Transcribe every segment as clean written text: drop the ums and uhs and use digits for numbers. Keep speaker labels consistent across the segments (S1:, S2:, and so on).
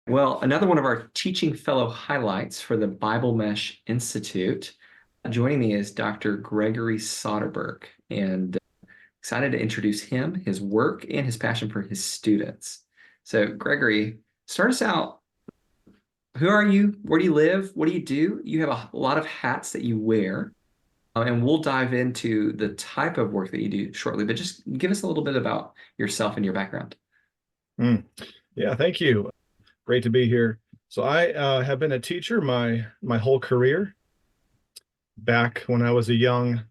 S1: Well, another one of our teaching fellow highlights for the BibleMesh Institute. Joining me is Dr. Gregory Soderberg, and excited to introduce him, his work, and his passion for his students. So, Gregory, start us out. Who are you? Where do you live? What do you do? You have a lot of hats that you wear, and we'll dive into the type of work that you do shortly, but just give us a little bit about yourself and your background.
S2: Yeah, thank you. Great to be here. So I have been a teacher my whole career. Back when I was a younger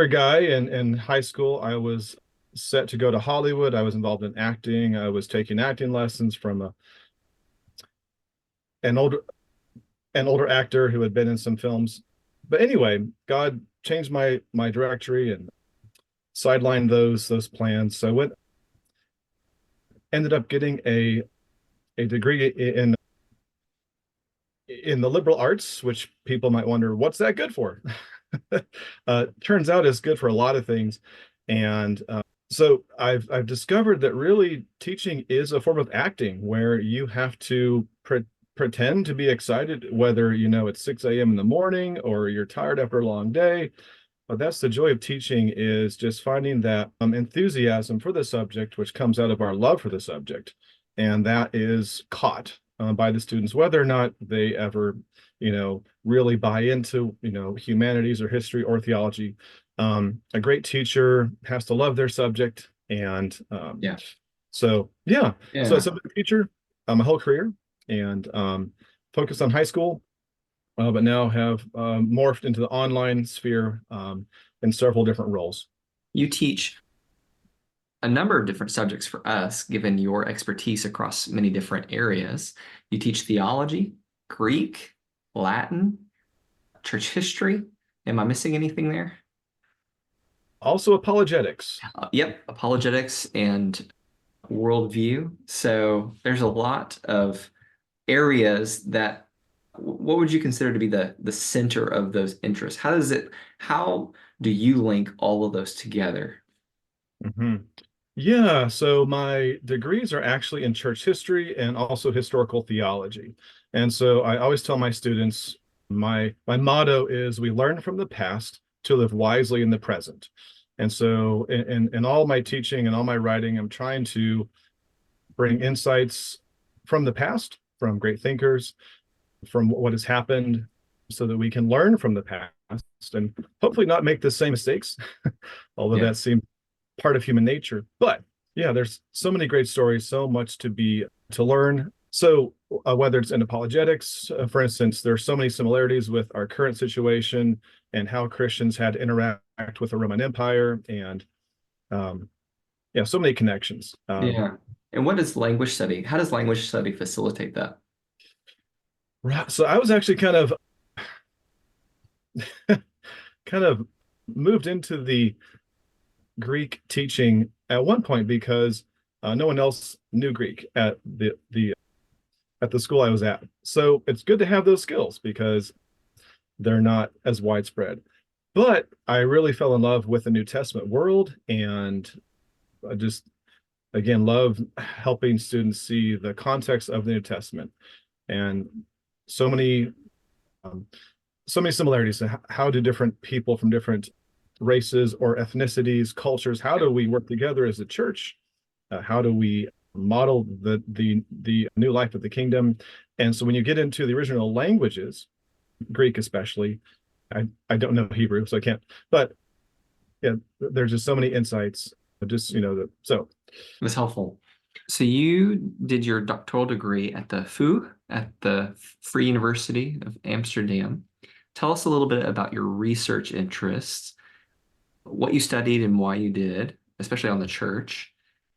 S2: guy in high school, I was set to go to Hollywood. I was involved in acting. I was taking acting lessons from an older actor who had been in some films. But anyway, God changed my directory and sidelined those plans. So I ended up getting a degree in the liberal arts, which people might wonder, what's that good for? Turns out it's good for a lot of things. And so I've discovered that really teaching is a form of acting where you have to pretend to be excited, whether it's 6 a.m. in the morning or you're tired after a long day. But that's the joy of teaching, is just finding that enthusiasm for the subject, which comes out of our love for the subject. And that is caught by the students, whether or not they ever, really buy into, humanities or history or theology. A great teacher has to love their subject. And
S1: Yeah.
S2: so, yeah. So
S1: Yeah.
S2: as a teacher my whole career, and focused on high school, but now have morphed into the online sphere in several different roles.
S1: You teach a number of different subjects for us, given your expertise across many different areas. You teach theology, Greek, Latin, church history. Am I missing anything there?
S2: Also apologetics.
S1: Yep, apologetics and worldview. So there's a lot of areas that, what would you consider to be the center of those interests? How do you link all of those together?
S2: Mhm. Yeah, so my degrees are actually in church history and also historical theology. And so I always tell my students, my motto is, we learn from the past to live wisely in the present. And so in all my teaching and all my writing, I'm trying to bring insights from the past, from great thinkers, from what has happened, so that we can learn from the past and hopefully not make the same mistakes, although
S1: Yeah.
S2: that seems part of human nature. But yeah, there's so many great stories, so much to learn. So whether it's in apologetics, for instance, there are so many similarities with our current situation and how Christians had to interact with the Roman Empire, and yeah, so many connections.
S1: Yeah. And what is language study? How does language study facilitate that?
S2: Right. So I was actually kind of moved into the Greek teaching at one point because no one else knew Greek at the school I was at. So it's good to have those skills because they're not as widespread. But I really fell in love with the New Testament world, and I just again love helping students see the context of the New Testament, and so many um, so many similarities. How do different people from different races or ethnicities, cultures, how do we work together as a church? How do we model the new life of the kingdom? And so when you get into the original languages, Greek especially, I don't know Hebrew, so I can't. But yeah, there's just so many insights. Just so
S1: It was helpful. So you did your doctoral degree at the FU, at the Vrije University of Amsterdam. Tell us a little bit about your research interests, what you studied and why you did, especially on the church,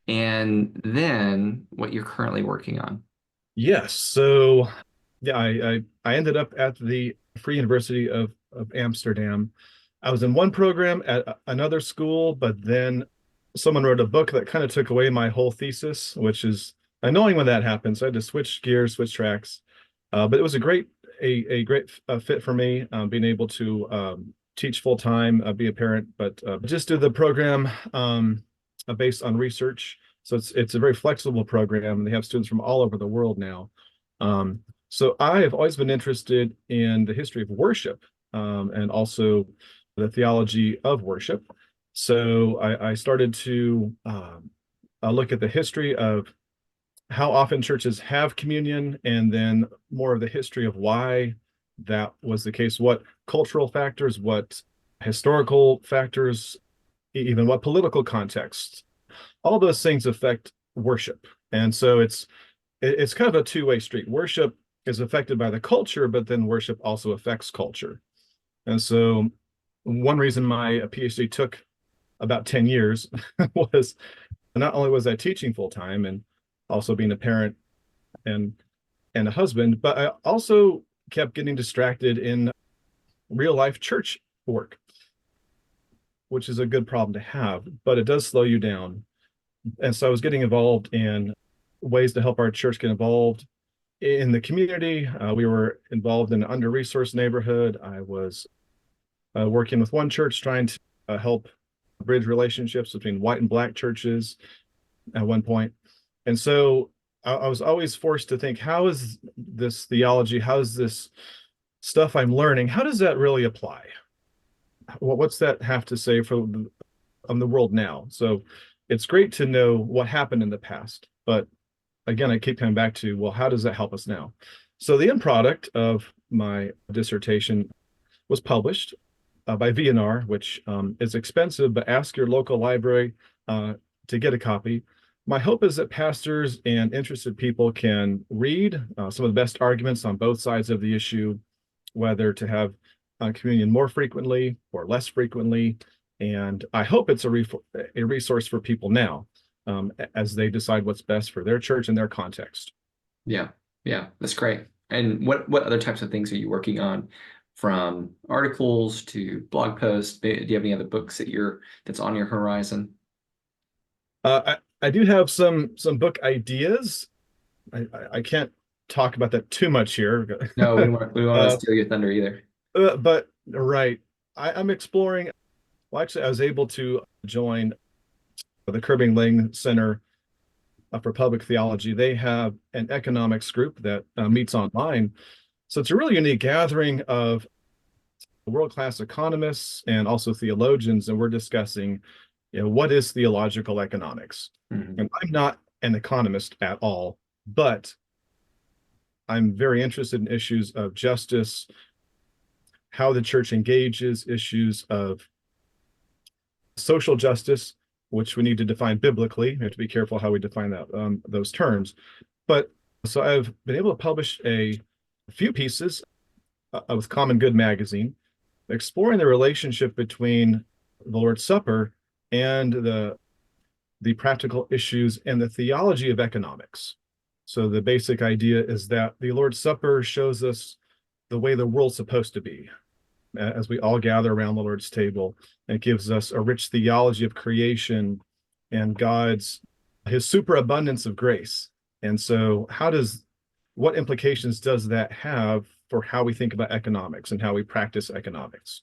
S1: and then what you're currently working on.
S2: yes, so yeah, I ended up at the Free University of Amsterdam. I was in one program at another school, but then someone wrote a book that kind of took away my whole thesis, which is annoying when that happens. I had to switch gears, switch tracks. But it was a great fit for me, being able to teach full time, be a parent, but just do the program based on research. So it's a very flexible program, and they have students from all over the world now. So I have always been interested in the history of worship, and also the theology of worship. So I started to look at the history of how often churches have communion, and then more of the history of why that was the case, what cultural factors, what historical factors, even what political contexts, all those things affect worship. And so it's kind of a two-way street. Worship is affected by the culture, but then worship also affects culture. And so one reason my PhD took about 10 years was not only was I teaching full time and also being a parent and a husband, but I also kept getting distracted in real life church work, which is a good problem to have, but it does slow you down. And so I was getting involved in ways to help our church get involved in the community. We were involved in an under-resourced neighborhood. I was working with one church trying to help bridge relationships between white and black churches at one point. And so I was always forced to think, how is this theology, how is this stuff I'm learning, how does that really apply? What's that have to say for the world now? So it's great to know what happened in the past, but again, I keep coming back to, well, how does that help us now? So the end product of my dissertation was published by V&R, which is expensive, but ask your local library to get a copy. My hope is that pastors and interested people can read some of the best arguments on both sides of the issue, whether to have communion more frequently or less frequently. And I hope it's a resource for people now as they decide what's best for their church and their context.
S1: Yeah, yeah, that's great. And what other types of things are you working on, from articles to blog posts? Do you have any other books that's on your horizon?
S2: I do have some book ideas. I can't talk about that too much here.
S1: No, we don't want to steal your thunder either.
S2: But right, I'm exploring. Well, actually, I was able to join the Curbing Ling Center for Public Theology. They have an economics group that meets online. So it's a really unique gathering of world-class economists and also theologians, and we're discussing, what is theological economics?
S1: Mm-hmm.
S2: And I'm not an economist at all, but I'm very interested in issues of justice, how the church engages issues of social justice, which we need to define biblically. We have to be careful how we define those terms. But so I've been able to publish a few pieces with Common Good magazine, exploring the relationship between the Lord's Supper and the practical issues and the theology of economics. So the basic idea is that the Lord's Supper shows us the way the world's supposed to be as we all gather around the Lord's table. It gives us a rich theology of creation and his superabundance of grace. And so what implications does that have for how we think about economics and how we practice economics?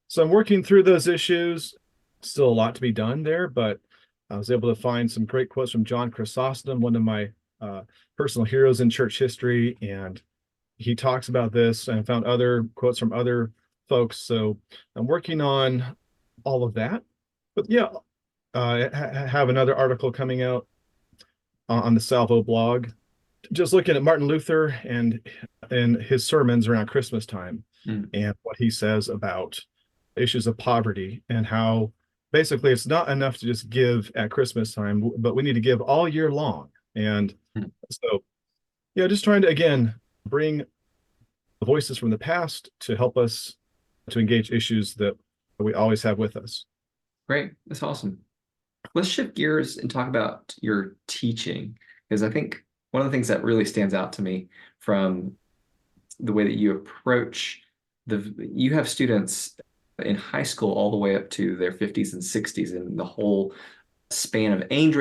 S2: So I'm working through those issues. Still a lot to be done there, but I was able to find some great quotes from John Chrysostom, one of my personal heroes in church history, and he talks about this, and found other quotes from other folks. So I'm working on all of that. But yeah, I have another article coming out on the Salvo blog, just looking at Martin Luther and his sermons around Christmas time, and what he says about issues of poverty, and how basically it's not enough to just give at Christmas time, but we need to give all year long. And so, just trying to, again, bring voices from the past to help us to engage issues that we always have with us.
S1: Great. That's awesome. Let's shift gears and talk about your teaching, because I think one of the things that really stands out to me from the way that you approach you have students in high school all the way up to their 50s and 60s, and the whole span of age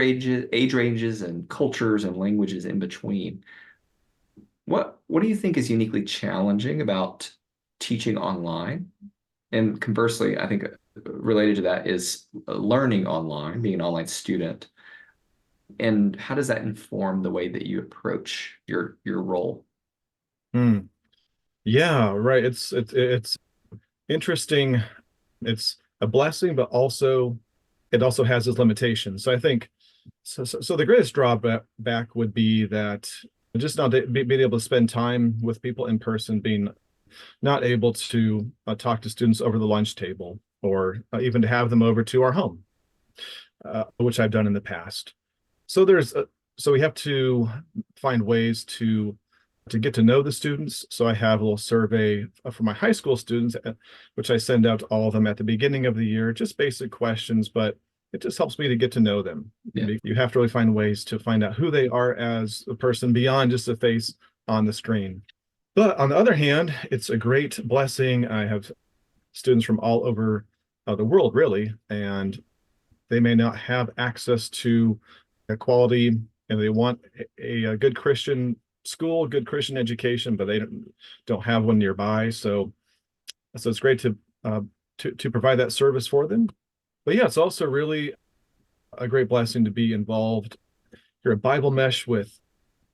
S1: ranges and cultures and languages in between. What do you think is uniquely challenging about teaching online? And conversely, I think related to that is learning online, being an online student. And how does that inform the way that you approach your role?
S2: Hmm. Yeah, right. It's interesting. It's a blessing, but also it also has its limitations. So I think so the greatest drawback would be that just not being able to spend time with people in person, being not able to talk to students over the lunch table, or even to have them over to our home, which I've done in the past. So so we have to find ways to get to know the students. So I have a little survey for my high school students, which I send out to all of them at the beginning of the year, just basic questions, but it just helps me to get to know them.
S1: Yeah.
S2: You have to really find ways to find out who they are as a person beyond just a face on the screen. But on the other hand, it's a great blessing. I have students from all over the world, really, and they may not have access to a quality, and they want a good Christian school, good Christian education, but they don't have one nearby. So it's great to provide that service for them. But yeah, it's also really a great blessing to be involved here at Bible Mesh with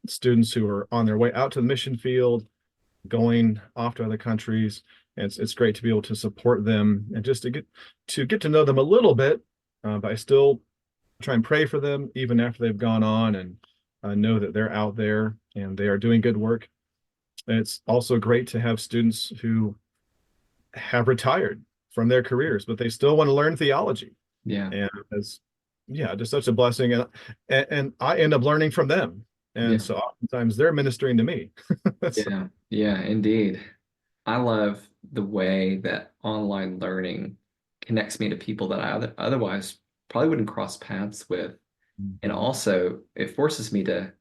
S2: students who are on their way out to the mission field, going off to other countries. And it's great to be able to support them and just to get to know them a little bit. But I still try and pray for them even after they've gone on, and know that they're out there and they are doing good work. And it's also great to have students who have retired from their careers, but they still want to learn theology.
S1: Yeah.
S2: And it's, yeah, just such a blessing. And I end up learning from them. And
S1: Yeah.
S2: so oftentimes they're ministering to me. So,
S1: Yeah. Yeah, indeed. I love the way that online learning connects me to people that I otherwise probably wouldn't cross paths with. And
S2: mhm.
S1: also, it forces me to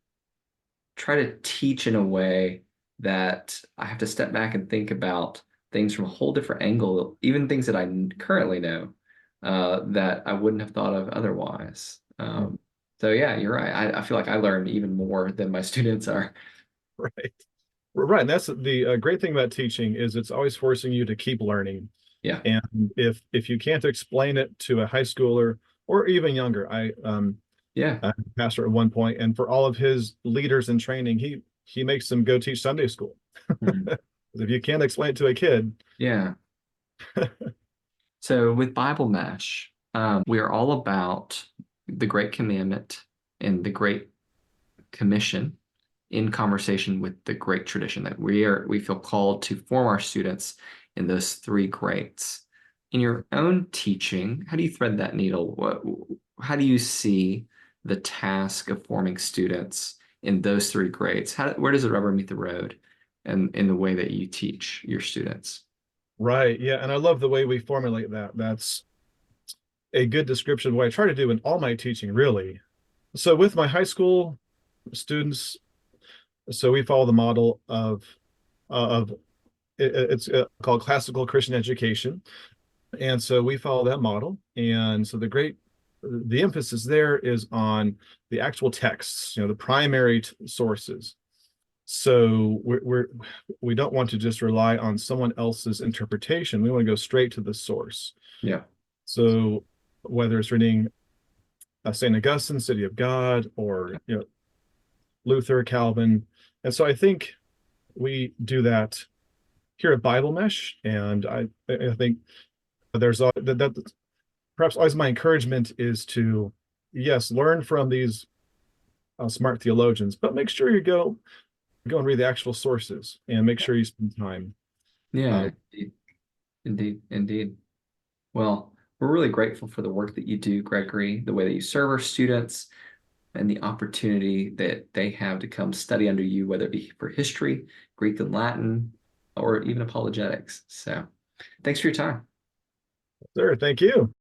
S1: try to teach in a way that I have to step back and think about things from a whole different angle, even things that I currently know that I wouldn't have thought of otherwise. So yeah, you're right. I feel like I learn even more than my students are.
S2: Right. Right. And that's the great thing about teaching is it's always forcing you to keep learning.
S1: Yeah.
S2: And if you can't explain it to a high schooler or even younger,
S1: Yeah.
S2: I pastor at one point, and for all of his leaders in training, he makes them go teach Sunday school.
S1: Mhm.
S2: If you can't explain it to a kid,
S1: Yeah. So with Bible Mesh, we are all about the Great Commandment and the Great Commission in conversation with the Great Tradition that we feel called to form our students in those three greats. In your own teaching, how do you thread that needle? How do you see the task of forming students in those three greats? Where does the rubber meet the road and in the way that you teach your students?
S2: right? Yeah, and I love the way we formulate that. That's a good description of what I try to do in all my teaching, really. So with my high school students, so we follow the model of it's called classical Christian education. And so we follow that model. And so the emphasis there is on the actual texts, the primary sources. So we don't want to just rely on someone else's interpretation. We want to go straight to the source.
S1: Yeah.
S2: So whether it's reading St. Augustine, City of God, or Luther, Calvin. And so I think we do that here at Bible Mesh. And I think there's that perhaps always my encouragement is to, yes, learn from these smart theologians, but make sure you go and read the actual sources and make sure you spend time.
S1: Yeah,
S2: Uh,
S1: indeed, indeed, indeed. Well, we're really grateful for the work that you do, Gregory, the way that you serve our students, and the opportunity that they have to come study under you, whether it be for history, Greek and Latin, or even apologetics. So thanks for your time.
S2: sir, thank you.